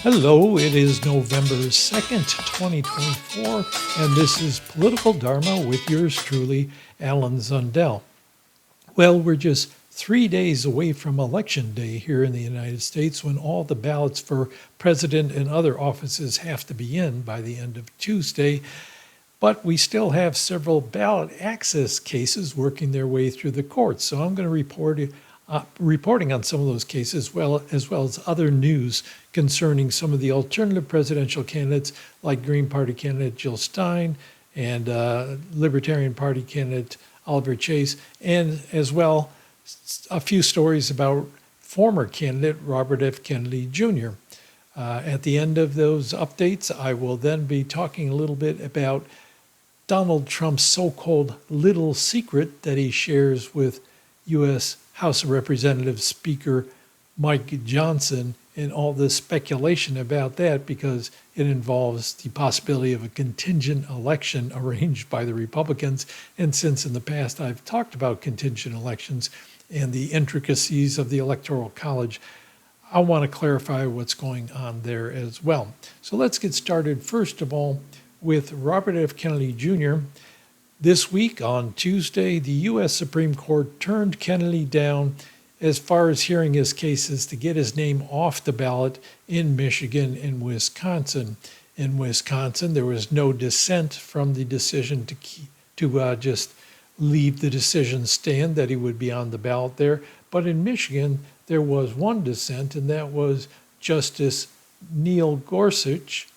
Hello, it is November 2nd, 2024, and this is Political Dharma with yours truly, Alan Zundell. Well, we're just 3 days away from Election Day here in the United States, when all the ballots for president and other offices have to be in by the end of Tuesday. But we still have several ballot access cases working their way through the courts. So I'm going to reporting on some of those cases, as well as other news concerning some of the alternative presidential candidates, like Green Party candidate Jill Stein and Libertarian Party candidate Oliver Chase, and as well a few stories about former candidate Robert F. Kennedy Jr. At the end of those updates, I will then be talking a little bit about Donald Trump's so-called little secret that he shares with U.S. House of Representatives Speaker Mike Johnson, and all the speculation about that, because it involves the possibility of a contingent election arranged by the Republicans. And since in the past I've talked about contingent elections and the intricacies of the Electoral College, I want to clarify what's going on there as well. So let's get started, first of all, with Robert F. Kennedy Jr. This week, on Tuesday, the U.S. Supreme Court turned Kennedy down as far as hearing his cases to get his name off the ballot in Michigan and Wisconsin. In Wisconsin, there was no dissent from the decision to just leave the decision stand that he would be on the ballot there. But in Michigan, there was one dissent, and that was Justice Neil Gorsuch,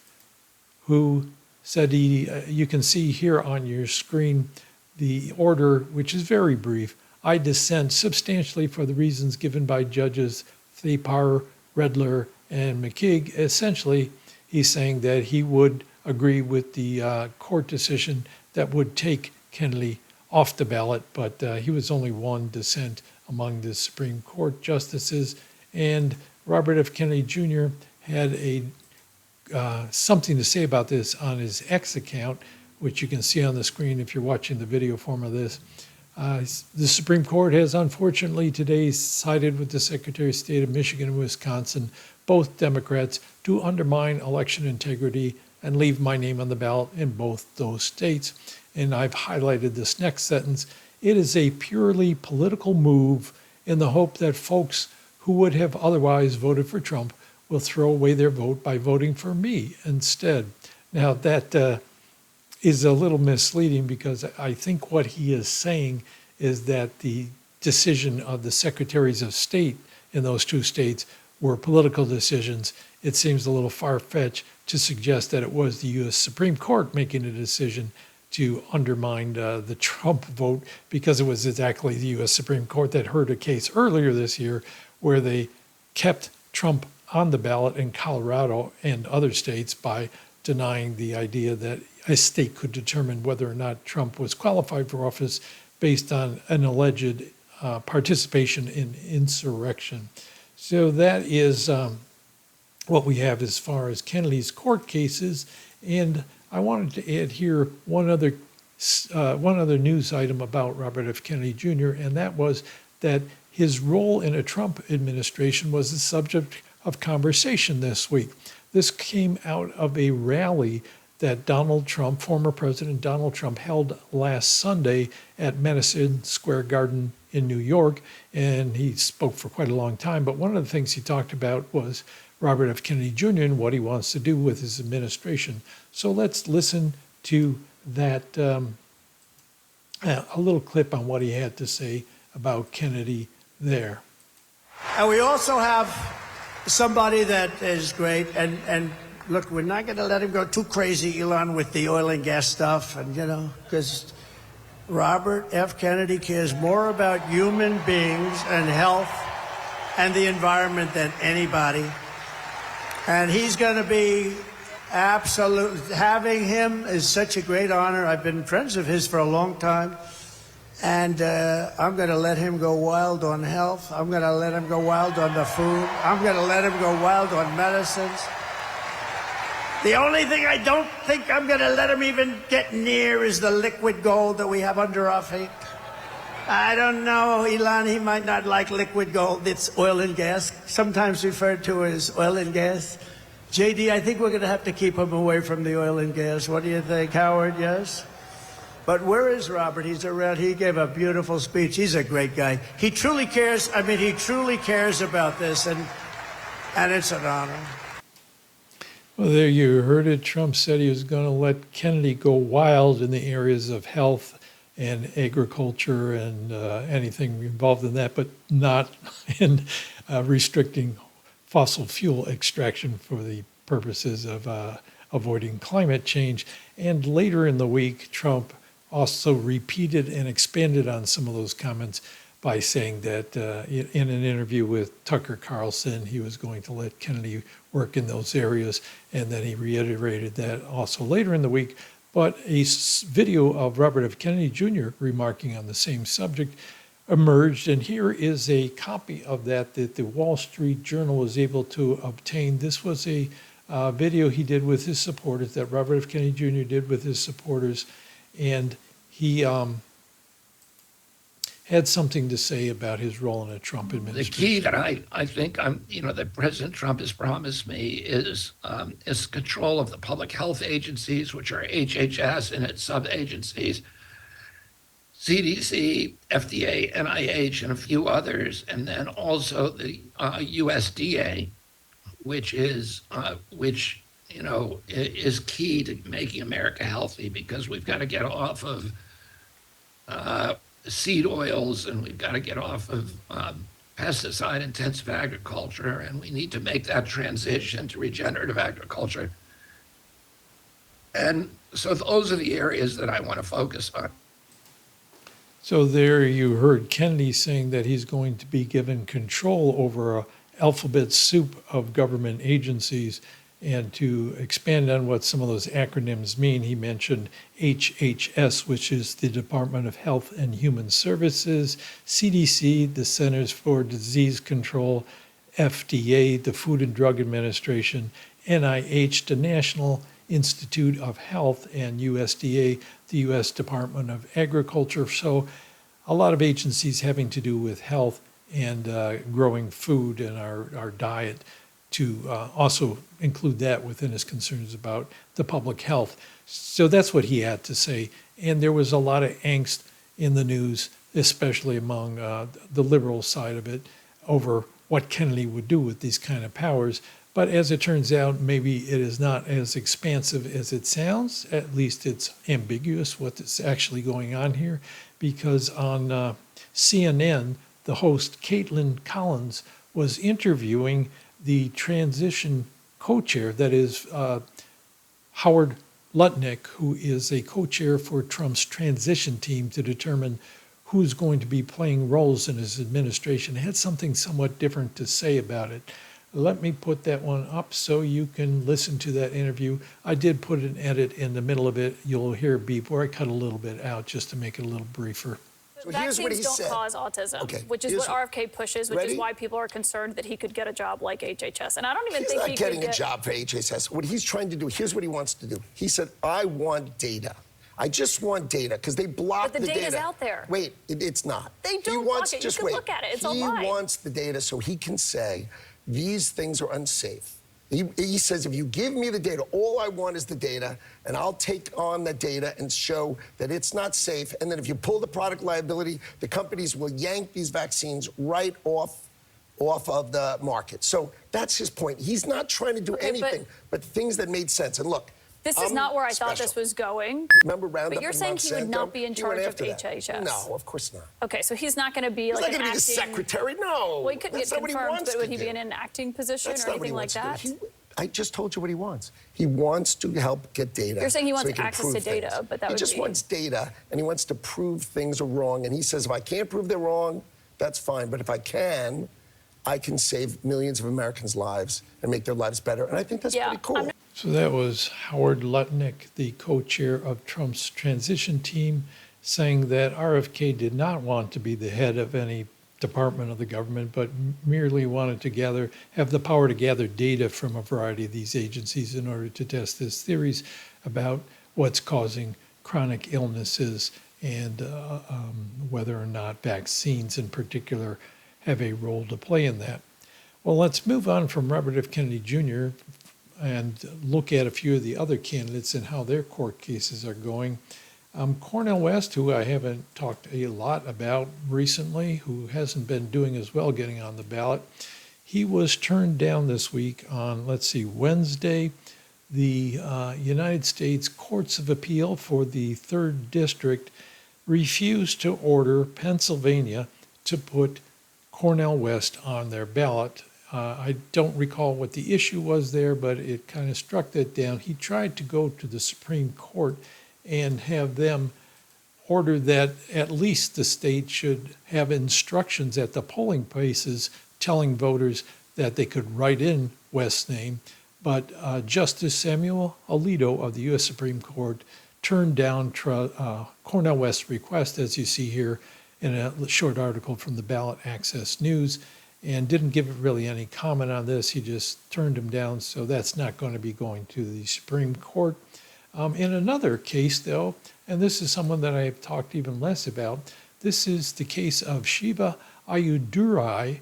who said you can see here on your screen the order, which is very brief. I dissent substantially for the reasons given by Judges Thapar, Redler, and McKeague. Essentially, he's saying that he would agree with the court decision that would take Kennedy off the ballot, but he was only one dissent among the Supreme Court justices. And Robert F. Kennedy Jr. had something to say about this on his X account, which you can see on the screen if you're watching the video form of this. The Supreme Court has unfortunately today sided with the Secretary of State of Michigan and Wisconsin, both Democrats, to undermine election integrity and leave my name on the ballot in both those states. And I've highlighted this next sentence. It is a purely political move in the hope that folks who would have otherwise voted for Trump will throw away their vote by voting for me instead. Now, that is a little misleading, because I think what he is saying is that the decision of the secretaries of state in those two states were political decisions. It seems a little far-fetched to suggest that it was the U.S. Supreme Court making a decision to undermine the Trump vote, because it was exactly the U.S. Supreme Court that heard a case earlier this year where they kept Trump on the ballot in Colorado and other states by denying the idea that a state could determine whether or not Trump was qualified for office based on an alleged participation in insurrection. So that is what we have as far as Kennedy's court cases. And I wanted to add here one other news item about Robert F. Kennedy Jr., and that was that his role in a Trump administration was the subject of conversation this week. This came out of a rally that Donald Trump, former President Donald Trump, held last Sunday at Madison Square Garden in New York, and he spoke for quite a long time. But one of the things he talked about was Robert F. Kennedy Jr. and what he wants to do with his administration. So let's listen to that, a little clip on what he had to say about Kennedy there. And we also have somebody that is great, and look, we're not going to let him go too crazy, Elon, with the oil and gas stuff, and because Robert F. Kennedy cares more about human beings and health and the environment than anybody. And he's going to be absolutely, having him is such a great honor. I've been friends of his for a long time. And I'm going to let him go wild on health. I'm going to let him go wild on the food. I'm going to let him go wild on medicines. The only thing I don't think I'm going to let him even get near is the liquid gold that we have under our feet. I don't know, Elon, he might not like liquid gold. It's oil and gas, sometimes referred to as oil and gas. JD, I think we're going to have to keep him away from the oil and gas. What do you think, Howard? Yes? But where is Robert? He's around. He gave a beautiful speech. He's a great guy. He truly cares. I mean, he truly cares about this, and it's an honor. Well, there you heard it. Trump said he was going to let Kennedy go wild in the areas of health and agriculture and anything involved in that, but not in restricting fossil fuel extraction for the purposes of avoiding climate change. And later in the week, Trump also repeated and expanded on some of those comments by saying that in an interview with Tucker Carlson, he was going to let Kennedy work in those areas. And then he reiterated that also later in the week. But a video of Robert F. Kennedy Jr. remarking on the same subject emerged. And here is a copy of that the Wall Street Journal was able to obtain. This was a video he did with his supporters, that Robert F. Kennedy Jr. did with his supporters. And he had something to say about his role in a Trump administration. The key that I think that President Trump has promised me is control of the public health agencies, which are HHS and its sub-agencies, CDC, FDA, NIH, and a few others, and then also the USDA, which is key to making America healthy, because we've got to get off of seed oils, and we've got to get off of pesticide-intensive agriculture, and we need to make that transition to regenerative agriculture. And so those are the areas that I want to focus on. So there you heard Kennedy saying that he's going to be given control over an alphabet soup of government agencies. And to expand on what some of those acronyms mean, he mentioned HHS, which is the Department of Health and Human Services, CDC, the Centers for Disease Control, FDA, the Food and Drug Administration, NIH, the National Institute of Health, and USDA, the U.S. Department of Agriculture. So a lot of agencies having to do with health and growing food and our diet, to also include that within his concerns about the public health. So that's what he had to say. And there was a lot of angst in the news, especially among the liberal side of it, over what Kennedy would do with these kind of powers. But as it turns out, maybe it is not as expansive as it sounds. At least it's ambiguous what's actually going on here, because on CNN, the host Caitlin Collins was interviewing the transition co-chair, that is Howard Lutnick, who is a co-chair for Trump's transition team to determine who's going to be playing roles in his administration. Had something somewhat different to say about it. Let me put that one up so you can listen to that interview. I did put an edit in the middle of it. You'll hear a beep where I cut a little bit out just to make it a little briefer. So vaccines don't cause autism, which is what RFK pushes, which is why people are concerned that he could get a job like HHS. And I don't even think he could getting a job for HHS. What he's trying to do, here's what he wants to do. He said, I want data. I just want data, because they block the data. But the data's out there. Wait, it's not. They don't block it. You can look at it. It's online. He wants the data so he can say, these things are unsafe. He says, if you give me the data, all I want is the data, and I'll take on the data and show that it's not safe. And then if you pull the product liability, the companies will yank these vaccines right off of the market. So that's his point. He's not trying to do anything but things that made sense. And look, this is not where I thought this was going. Remember Roundup? But you're saying he would not be in charge of HHS? No, of course not. Okay, so he's not going to be like an acting... He's not going to be the secretary, no. Well, he couldn't get confirmed, but would he be in an acting position or anything like that? I just told you what he wants. He wants to help get data. You're saying he wants access to data, but that would be... He just wants data, and he wants to prove things are wrong. And he says, if I can't prove they're wrong, that's fine. But if I can save millions of Americans' lives and make their lives better. And I think that's pretty cool. So that was Howard Lutnick, the co-chair of Trump's transition team, saying that RFK did not want to be the head of any department of the government, but merely wanted to have the power to gather data from a variety of these agencies in order to test his theories about what's causing chronic illnesses and whether or not vaccines in particular have a role to play in that. Well, let's move on from Robert F. Kennedy Jr. and look at a few of the other candidates and how their court cases are going. Cornel West, who I haven't talked a lot about recently, who hasn't been doing as well getting on the ballot, he was turned down this week on, Wednesday. The United States Courts of Appeal for the 3rd District refused to order Pennsylvania to put Cornel West on their ballot. I don't recall what the issue was there, but it kind of struck that down. He tried to go to the Supreme Court and have them order that at least the state should have instructions at the polling places telling voters that they could write in West's name. But Justice Samuel Alito of the U.S. Supreme Court turned down Cornel West's request, as you see here in a short article from the Ballot Access News, and didn't give really any comment on this. He just turned him down, so that's not going to be going to the Supreme Court. In another case, though, and this is someone that I have talked even less about, this is the case of Shiva Ayyadurai,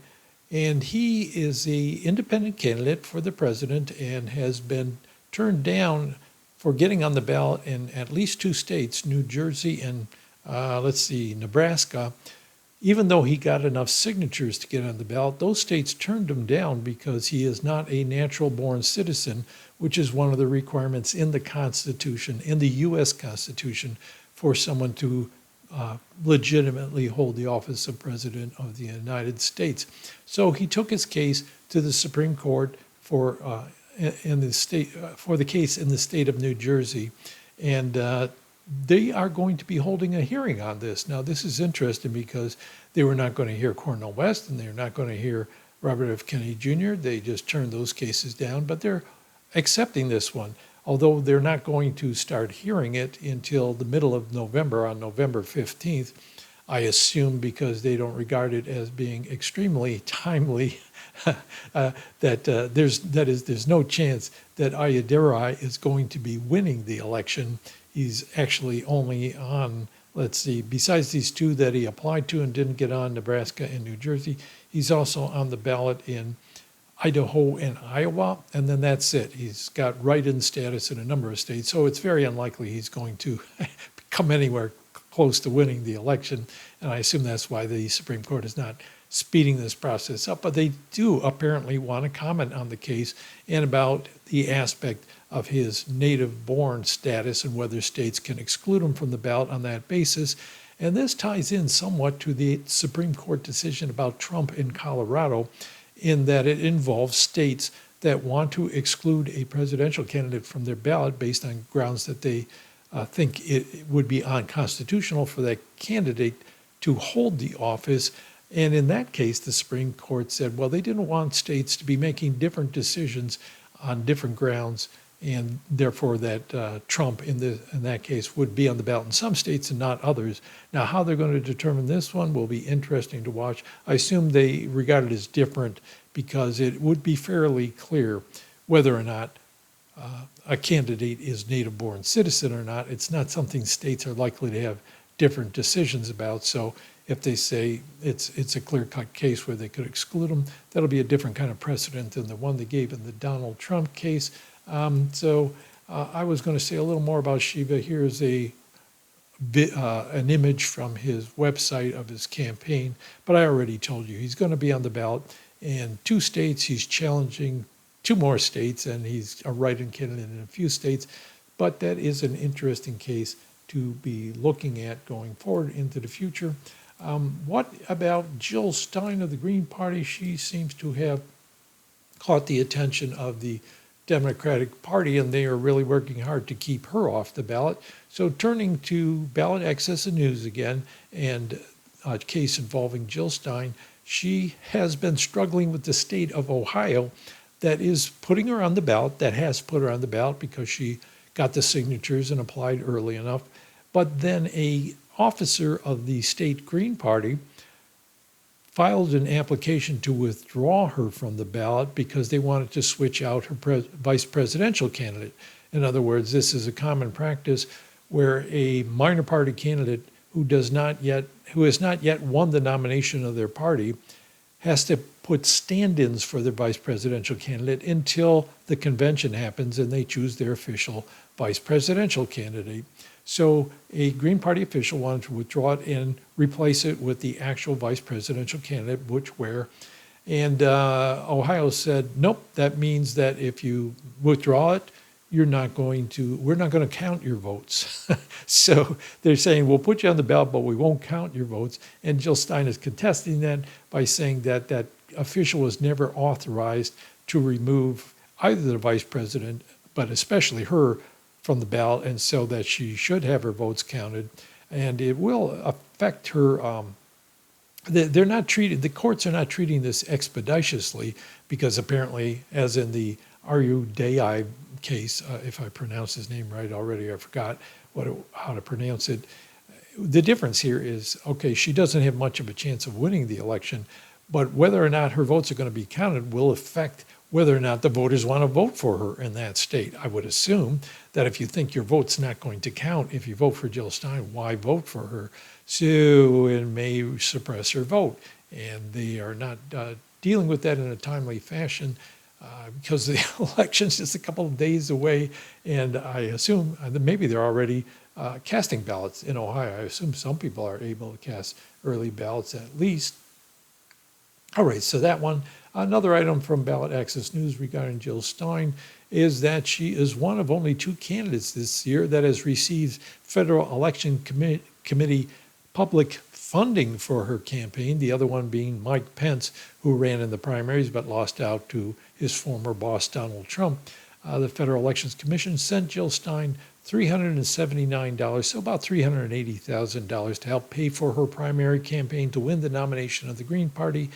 and he is an independent candidate for the president and has been turned down for getting on the ballot in at least 2 states, New Jersey and Nebraska. Even though he got enough signatures to get on the ballot, those states turned him down because he is not a natural-born citizen, which is one of the requirements in the Constitution, in the U.S. Constitution, for someone to legitimately hold the office of President of the United States. So he took his case to the Supreme Court for the case in the state of New Jersey, and they are going to be holding a hearing on this. Now, this is interesting because they were not going to hear Cornel West and they're not going to hear Robert F. Kennedy Jr. They just turned those cases down, but they're accepting this one, although they're not going to start hearing it until the middle of November, on November 15th, I assume, because they don't regard it as being extremely timely, there's no chance that Ayyadurai is going to be winning the election. He's actually only on, besides these 2 that he applied to and didn't get on, Nebraska and New Jersey, he's also on the ballot in Idaho and Iowa, and then that's it. He's got write-in status in a number of states, so it's very unlikely he's going to come anywhere close to winning the election, and I assume that's why the Supreme Court is not speeding this process up. But they do apparently want to comment on the case and about the aspect of his native-born status and whether states can exclude him from the ballot on that basis. And this ties in somewhat to the Supreme Court decision about Trump in Colorado, in that it involves states that want to exclude a presidential candidate from their ballot based on grounds that they think it would be unconstitutional for that candidate to hold the office. And in that case, the Supreme Court said, well, they didn't want states to be making different decisions on different grounds, and therefore that Trump in that case would be on the ballot in some states and not others. Now, how they're going to determine this one will be interesting to watch. I assume they regard it as different because it would be fairly clear whether or not a candidate is native-born citizen or not. It's not something states are likely to have different decisions about. So if they say it's a clear-cut case where they could exclude them, that'll be a different kind of precedent than the one they gave in the Donald Trump case. I was going to say a little more about Shiva. Here's an image from his website of his campaign, but I already told you he's going to be on the ballot in 2 states. He's challenging 2 more states, and he's a write-in candidate in a few states. But that is an interesting case to be looking at going forward into the future. What about Jill Stein of the Green Party? She seems to have caught the attention of the Democratic Party, and they are really working hard to keep her off the ballot. So turning to Ballot Access and News again, and a case involving Jill Stein, she has been struggling with the state of Ohio that is putting her on the ballot, that has put her on the ballot because she got the signatures and applied early enough. But then a officer of the state Green Party filed an application to withdraw her from the ballot because they wanted to switch out her vice presidential candidate. In other words, this is a common practice where a minor party candidate who has not yet won the nomination of their party has to put stand-ins for their vice presidential candidate until the convention happens and they choose their official vice presidential candidate. So a Green Party official wanted to withdraw it and replace it with the actual vice presidential candidate, Butch Ware. And Ohio said, nope, that means that if you withdraw it, we're not going to count your votes. So they're saying, we'll put you on the ballot, but we won't count your votes. And Jill Stein is contesting that by saying that that official was never authorized to remove either the vice president, but especially her, from the ballot, and so that she should have her votes counted. And it will affect her. The courts are not treating this expeditiously, because apparently, as in the Aru Dei case, if I pronounce his name right already, I forgot how to pronounce it. The difference here is, okay, she doesn't have much of a chance of winning the election, but whether or not her votes are going to be counted will affect whether or not the voters want to vote for her in that state. I would assume that if you think your vote's not going to count, if you vote for Jill Stein, why vote for her? So it may suppress her vote. And they are not dealing with that in a timely fashion because the election's just a couple of days away. And I assume that maybe they're already casting ballots in Ohio. I assume some people are able to cast early ballots at least. All right, so that one. Another item from Ballot Access News regarding Jill Stein is that she is one of only 2 candidates this year that has received Federal Election Committee public funding for her campaign, the other one being Mike Pence, who ran in the primaries but lost out to his former boss, Donald Trump. The Federal Elections Commission sent Jill Stein $379, so about $380,000, to help pay for her primary campaign to win the nomination of the Green Party.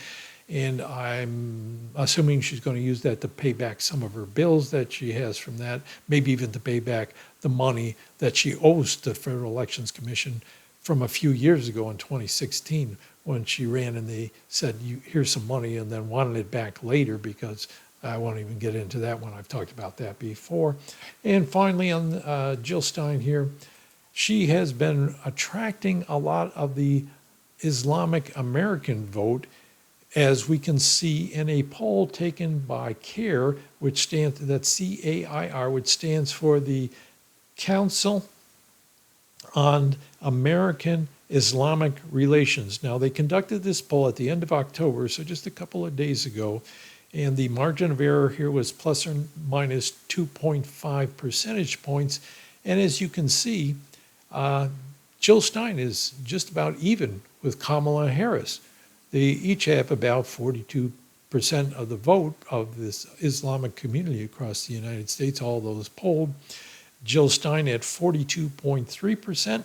And I'm assuming she's going to use that to pay back some of her bills that she has from that, maybe even to pay back the money that she owes to the Federal Elections Commission from a few years ago in 2016, when she ran and they said, here's some money, and then wanted it back later, because I won't even get into that one. I've talked about that before. And finally, on Jill Stein here, she has been attracting a lot of the Islamic American vote, as we can see in a poll taken by CAIR, which stands, that's C-A-I-R, which stands for the Council on American Islamic Relations. Now, they conducted this poll at the end of October, so just a couple of days ago, and the margin of error here was plus or minus 2.5 percentage points. And as you can see, Jill Stein is just about even with Kamala Harris. They each have about 42% of the vote of this Islamic community across the United States, all those polled. Jill Stein at 42.3%,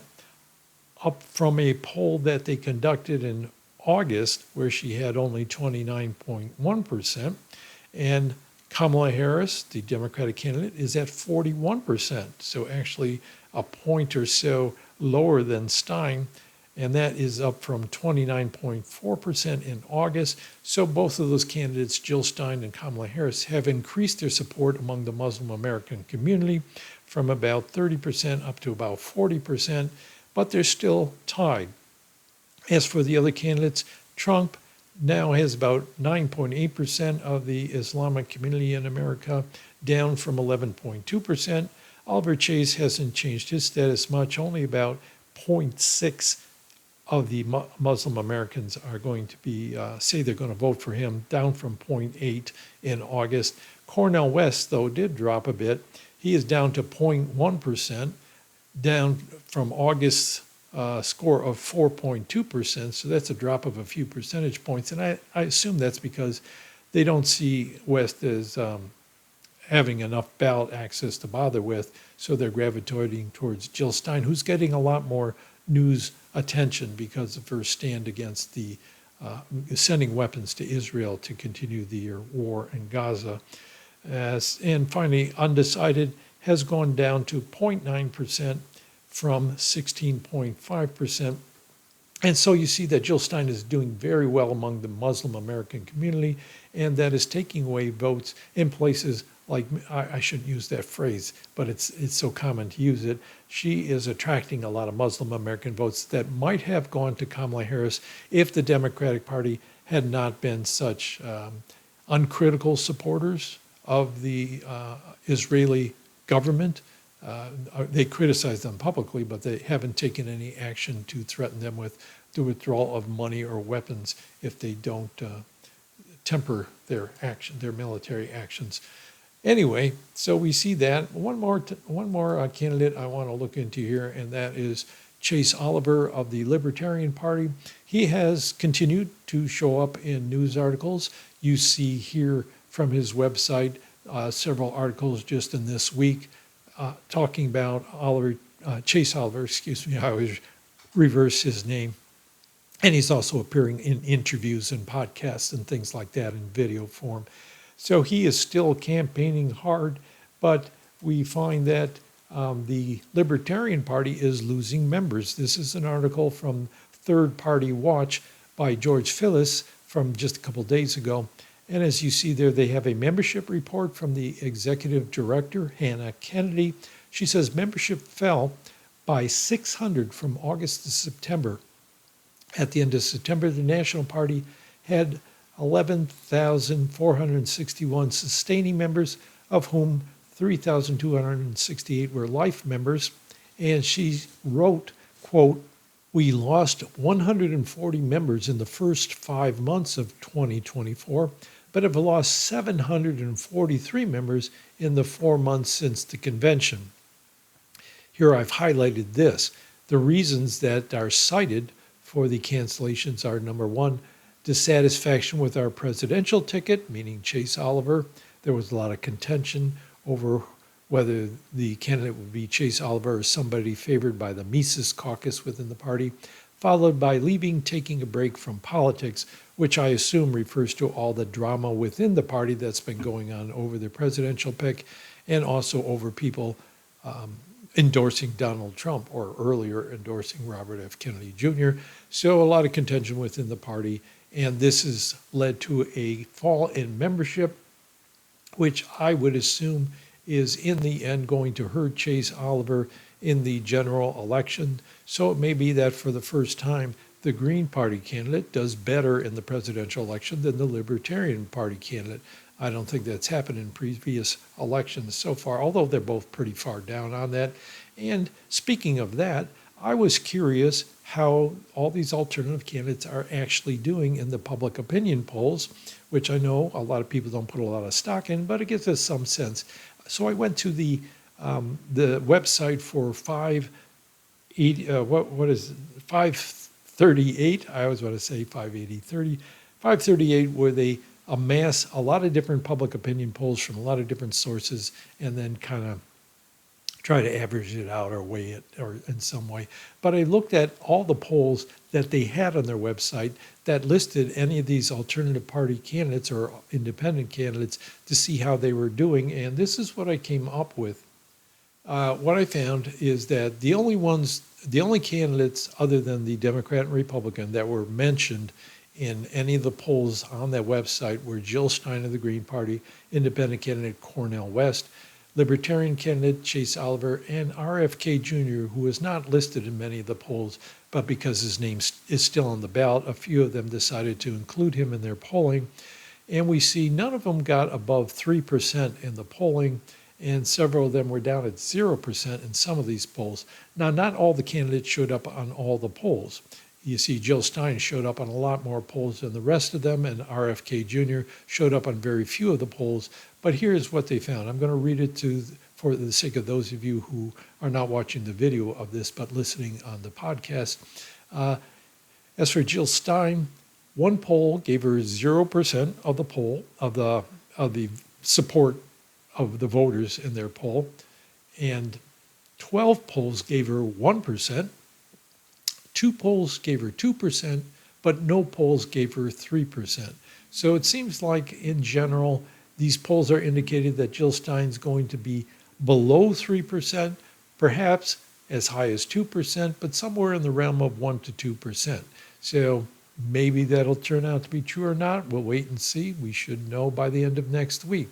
up from a poll that they conducted in August, where she had only 29.1%. And Kamala Harris, the Democratic candidate, is at 41%, so actually a point or so lower than Stein. And that is up from 29.4% in August. So both of those candidates, Jill Stein and Kamala Harris, have increased their support among the Muslim American community from about 30% up to about 40%, but they're still tied. As for the other candidates, Trump now has about 9.8% of the Islamic community in America, down from 11.2%. Oliver Chase hasn't changed his status much, only about 0.6 of the Muslim Americans are going to be, say they're going to vote for him, down from 0.8 in August. Cornel West, though, did drop a bit. He is down to 0.1%, down from August's score of 4.2%, so that's a drop of a few percentage points. And I assume that's because they don't see West as having enough ballot access to bother with, so they're gravitating towards Jill Stein, who's getting a lot more news attention because of her stand against the sending weapons to Israel to continue the war in Gaza. And finally, undecided has gone down to 0.9% from 16.5%. And so you see that Jill Stein is doing very well among the Muslim American community, and that is taking away votes in places like, I shouldn't use that phrase, but it's so common to use it. She is attracting a lot of Muslim American votes that might have gone to Kamala Harris if the Democratic Party had not been such uncritical supporters of the Israeli government. They criticize them publicly, but they haven't taken any action to threaten them with the withdrawal of money or weapons if they don't temper their action, their military actions. Anyway, so we see that. One more candidate I want to look into here, and that is Chase Oliver of the Libertarian Party. He has continued to show up in news articles. You see here from his website several articles just in this week talking about Chase Oliver, excuse me, I always reverse his name. And he's also appearing in interviews and podcasts and things like that in video form. So he is still campaigning hard, but we find that the Libertarian Party is losing members. This is an article from Third Party Watch by George Phillis from just a couple days ago. And as you see there, they have a membership report from the executive director, Hannah Kennedy. She says membership fell by 600 from August to September. At the end of September, the National Party had 11,461 sustaining members, of whom 3,268 were life members. And she wrote, quote, "We lost 140 members in the first 5 months of 2024, but have lost 743 members in the 4 months since the convention." Here I've highlighted this. The reasons that are cited for the cancellations are, number one, dissatisfaction with our presidential ticket, meaning Chase Oliver. There was a lot of contention over whether the candidate would be Chase Oliver or somebody favored by the Mises caucus within the party, followed by leaving, taking a break from politics, which I assume refers to all the drama within the party that's been going on over the presidential pick and also over people endorsing Donald Trump or earlier endorsing Robert F. Kennedy Jr. So a lot of contention within the party, and this has led to a fall in membership, which I would assume is in the end going to hurt Chase Oliver in the general election. So it may be that for the first time, the Green Party candidate does better in the presidential election than the Libertarian Party candidate. I don't think that's happened in previous elections so far, although they're both pretty far down on that. And speaking of that, I was curious how all these alternative candidates are actually doing in the public opinion polls, which I know a lot of people don't put a lot of stock in, but it gives us some sense. So I went to the website for 538. I always want to say 580-30. 538, where they amass a lot of different public opinion polls from a lot of different sources and then kind of try to average it out or weigh it or in some way. But I looked at all the polls that they had on their website that listed any of these alternative party candidates or independent candidates to see how they were doing. And this is what I came up with. What I found is that the only candidates other than the Democrat and Republican that were mentioned in any of the polls on that website were Jill Stein of the Green Party, independent candidate Cornel West, Libertarian candidate Chase Oliver, and RFK Jr., who is not listed in many of the polls, but because his name is still on the ballot, a few of them decided to include him in their polling. And we see none of them got above 3% in the polling, and several of them were down at 0% in some of these polls. Now, not all the candidates showed up on all the polls. You see, Jill Stein showed up on a lot more polls than the rest of them, and RFK Jr. showed up on very few of the polls. But here's what they found. I'm going to read it for the sake of those of you who are not watching the video of this, but listening on the podcast. As for Jill Stein, one poll gave her 0% of the poll of the support of the voters in their poll, and 12 polls gave her 1%. 2 polls gave her 2%, but no polls gave her 3%. So it seems like, in general, these polls are indicated that Jill Stein's going to be below 3%, perhaps as high as 2%, but somewhere in the realm of 1 to 2%. So maybe that'll turn out to be true or not. We'll wait and see. We should know by the end of next week.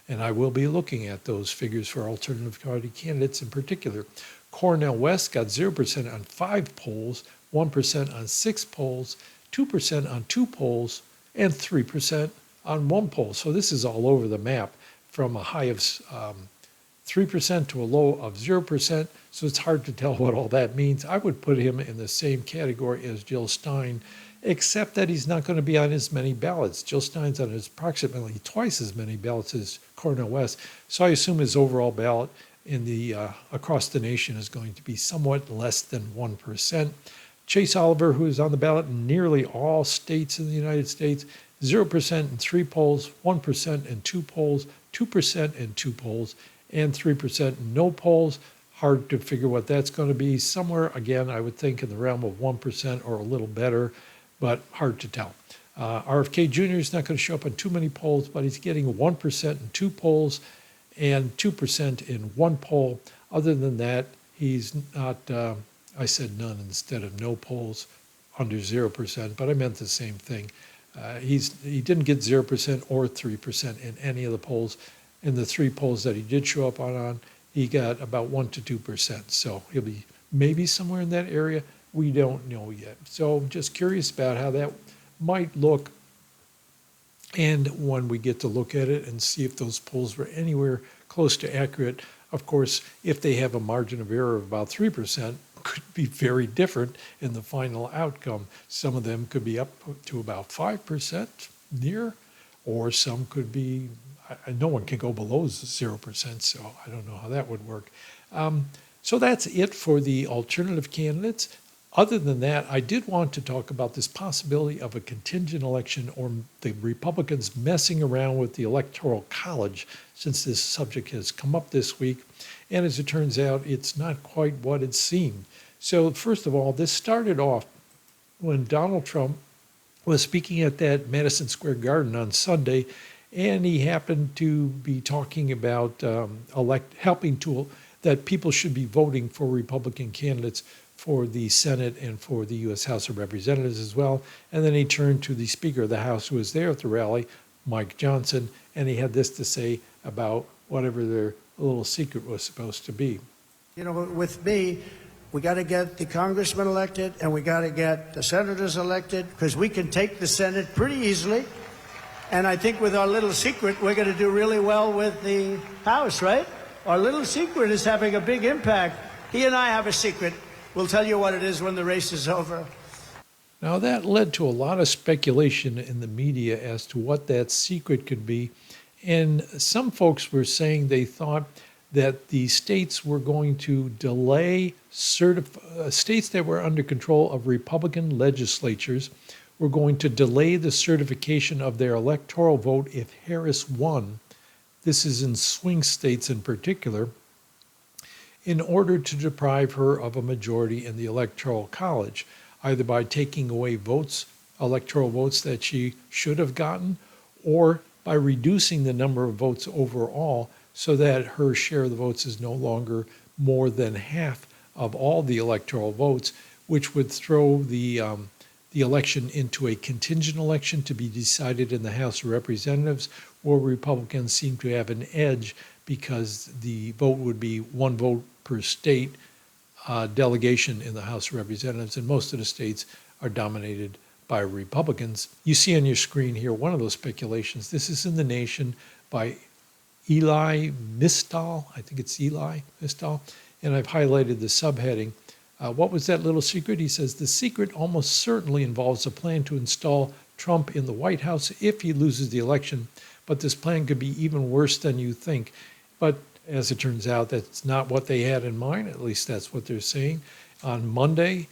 And I will be looking at those figures for alternative party candidates in particular. Cornel West got 0% on 5 polls, 1% on 6 polls, 2% on 2 polls, and 3% on one poll. So this is all over the map, from a high of 3% to a low of 0%. So it's hard to tell what all that means. I would put him in the same category as Jill Stein, except that he's not going to be on as many ballots. Jill Stein's on approximately twice as many ballots as Cornel West. So I assume his overall ballot in the across the nation is going to be somewhat less than 1%. Chase Oliver, who is on the ballot in nearly all states in the United States, 0% in 3 polls, 1% in 2 polls, 2% in 2 polls, and 3% in no polls. Hard to figure what that's going to be. Somewhere, again, I would think in the realm of 1% or a little better, but hard to tell. RFK Jr. is not going to show up in too many polls, but he's getting 1% in 2 polls and 2% in 1 poll. Other than that, he's not, I said none instead of no polls, under 0%, but I meant the same thing. He didn't get 0% or 3% in any of the polls. In the 3 polls that he did show up on, he got about 1 to 2%. So he'll be maybe somewhere in that area. We don't know yet. So just curious about how that might look. And when we get to look at it and see if those polls were anywhere close to accurate, of course, if they have a margin of error of about 3%, could be very different in the final outcome. Some of them could be up to about 5% near, or some could be, no one can go below 0%, so I don't know how that would work. So that's it for the alternative candidates. Other than that, I did want to talk about this possibility of a contingent election, or the Republicans messing around with the Electoral College, since this subject has come up this week. And as it turns out, it's not quite what it seemed. So first of all, this started off when Donald Trump was speaking at that Madison Square Garden on Sunday, and he happened to be talking about that people should be voting for Republican candidates for the Senate and for the U.S. House of Representatives as well. And then he turned to the Speaker of the House, who was there at the rally, Mike Johnson, and he had this to say about whatever their little secret was supposed to be. You know, with me, we got to get the congressmen elected and we got to get the senators elected, because we can take the Senate pretty easily. And I think with our little secret, we're going to do really well with the House, right? Our little secret is having a big impact. He and I have a secret. We'll tell you what it is when the race is over. Now, that led to a lot of speculation in the media as to what that secret could be. And some folks were saying they thought that the states were going to delay states that were under control of Republican legislatures were going to delay the certification of their electoral vote if Harris won. This is in swing states in particular, in order to deprive her of a majority in the Electoral College, either by taking away votes, electoral votes that she should have gotten, or by reducing the number of votes overall so that her share of the votes is no longer more than half of all the electoral votes, which would throw the election into a contingent election to be decided in the House of Representatives, where Republicans seem to have an edge because the vote would be 1 vote per state delegation in the House of Representatives, and most of the states are dominated by Republicans. You see on your screen here one of those speculations. This is in The Nation by Eli Mistal. I think it's Eli Mistal, and I've highlighted the subheading. What was that little secret? He says, the secret almost certainly involves a plan to install Trump in the White House if he loses the election, but this plan could be even worse than you think. But as it turns out, that's not what they had in mind. At least that's what they're saying. On Monday,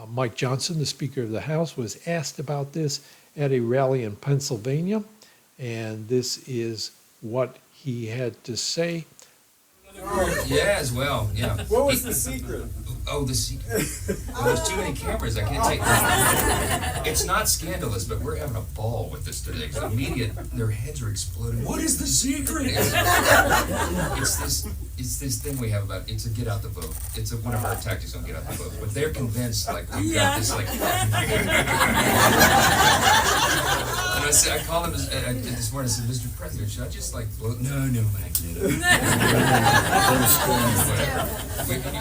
Mike Johnson, the Speaker of the House, was asked about this at a rally in Pennsylvania, and this is what he had to say. Yeah, as well, yeah. What was the secret? Oh, the secret. Well, there's too many cameras. I can't take it. It's not scandalous, but we're having a ball with this today. The media, their heads are exploding. What is the secret? It's this thing we have about, it's a get out the vote. It's one of our tactics on get out the vote. But they're convinced, like, we've got this, like... And I called him this morning. I said, Mr. President, should I just like blow? No, Magneto.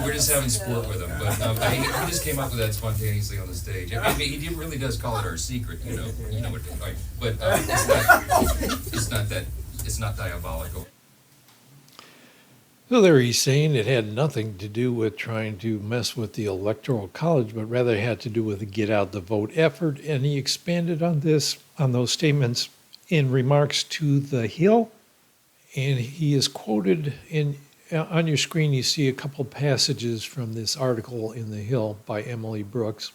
We're just having sport with him, but he just came up with that spontaneously on the stage. I mean, he really does call it our secret, you know what? Right? But it's not diabolical. So there he's saying it had nothing to do with trying to mess with the Electoral College, but rather had to do with the get out the vote effort. And he expanded on those statements in remarks to The Hill. And he is quoted on your screen, you see a couple passages from this article in The Hill by Emily Brooks.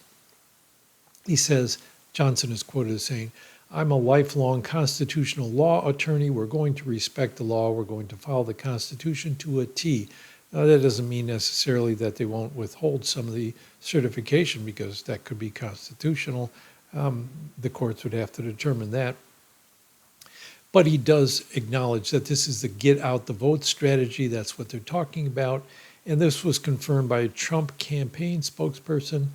He says, Johnson is quoted as saying, "I'm a lifelong constitutional law attorney. We're going to respect the law. We're going to follow the Constitution to a T." Now, that doesn't mean necessarily that they won't withhold some of the certification, because that could be constitutional. The courts would have to determine that. But he does acknowledge that this is the get out the vote strategy. That's what they're talking about. And this was confirmed by a Trump campaign spokesperson,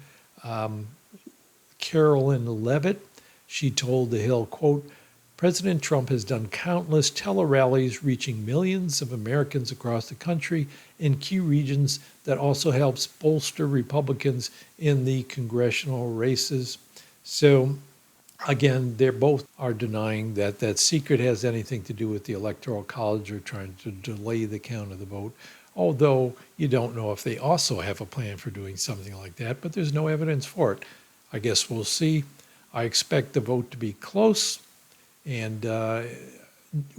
Carolyn Levitt. She told The Hill, quote, "President Trump has done countless tele-rallies reaching millions of Americans across the country in key regions that also helps bolster Republicans in the congressional races." So again, they both are denying that that secret has anything to do with the Electoral College or trying to delay the count of the vote, although you don't know if they also have a plan for doing something like that, but there's no evidence for it. I guess we'll see. I expect the vote to be close, and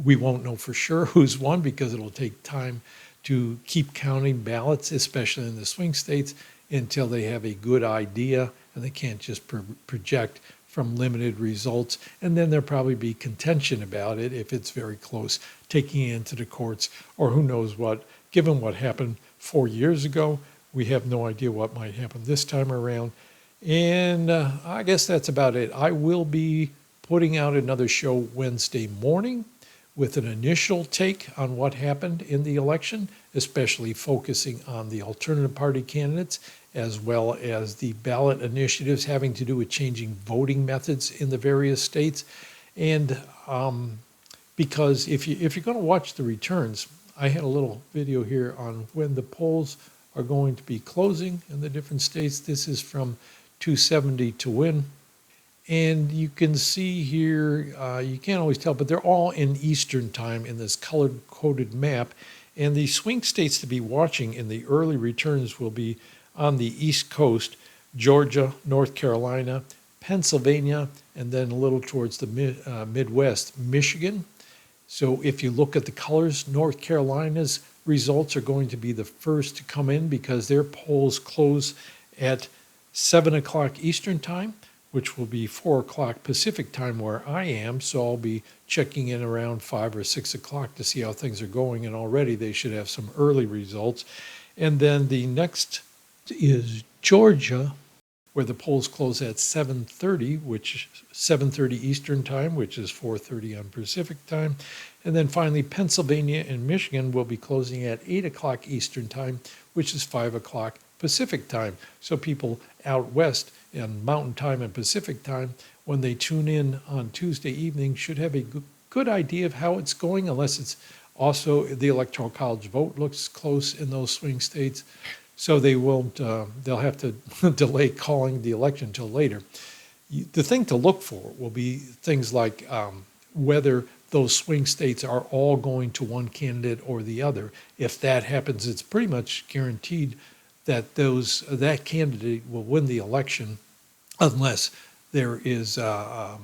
we won't know for sure who's won, because it'll take time to keep counting ballots, especially in the swing states, until they have a good idea, and they can't just project from limited results. And then there'll probably be contention about it if it's very close, taking it into the courts, or who knows what. Given what happened 4 years ago, we have no idea what might happen this time around. And I guess that's about it. I will be putting out another show Wednesday morning with an initial take on what happened in the election, especially focusing on the alternative party candidates, as well as the ballot initiatives having to do with changing voting methods in the various states. And because if you're going to watch the returns, I had a little video here on when the polls are going to be closing in the different states. This is from 270 to win. And you can see here, you can't always tell, but they're all in Eastern time in this color-coded map. And the swing states to be watching in the early returns will be on the East Coast, Georgia, North Carolina, Pennsylvania, and then a little towards the Midwest, Michigan. So if you look at the colors, North Carolina's results are going to be the first to come in, because their polls close at 7 o'clock Eastern time, which will be 4 o'clock Pacific time where I am. So I'll be checking in around 5 or 6 o'clock to see how things are going. And already they should have some early results. And then the next is Georgia, where the polls close at 7:30, which 7:30 Eastern time, which is 4:30 on Pacific time. And then finally, Pennsylvania and Michigan will be closing at 8 o'clock Eastern time, which is 5 o'clock Pacific time. So people out west in Mountain time and Pacific time, when they tune in on Tuesday evening, should have a good idea of how it's going, unless it's also the Electoral College vote looks close in those swing states. So they won't, they'll have to delay calling the election until later. The thing to look for will be things like whether those swing states are all going to one candidate or the other. If that happens, it's pretty much guaranteed that that candidate will win the election, unless there is a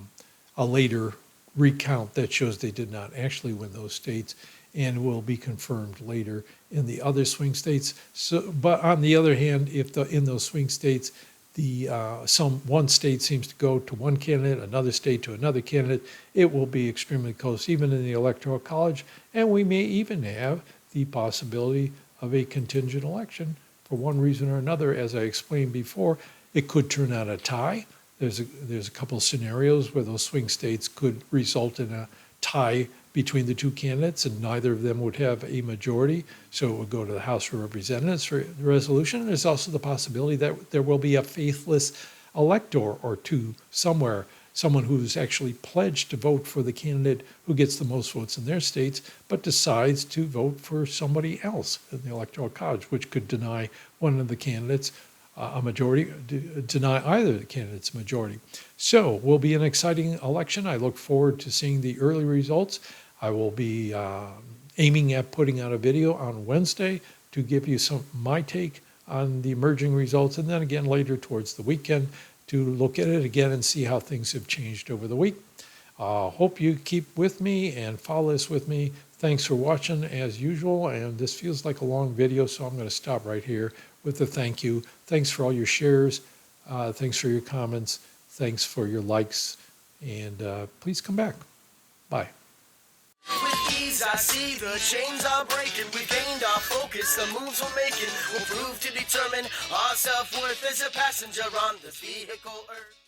later recount that shows they did not actually win those states, and will be confirmed later in the other swing states. So, but on the other hand, if in those swing states, one state seems to go to one candidate, another state to another candidate, it will be extremely close, even in the Electoral College, and we may even have the possibility of a contingent election for one reason or another. As I explained before, it could turn out a tie. There's a couple scenarios where those swing states could result in a tie between the two candidates, and neither of them would have a majority, so it would go to the House of Representatives for the resolution. There's also the possibility that there will be a faithless elector or two somewhere. someone who's actually pledged to vote for the candidate who gets the most votes in their states, but decides to vote for somebody else in the Electoral College, which could deny one of the candidates a majority, deny either of the candidates a majority. So will be an exciting election. I look forward to seeing the early results. I will be aiming at putting out a video on Wednesday to give you my take on the emerging results, and then again later towards the weekend to look at it again and see how things have changed over the week. Hope you keep with me and follow this with me. Thanks for watching as usual, and this feels like a long video, so I'm going to stop right here with a thank you. Thanks for all your shares. Thanks for your comments. Thanks for your likes, and please come back. Bye. With ease, I see the chains are breaking. We gained our focus, the moves we're making will prove to determine our self-worth as a passenger on this vehicle Earth.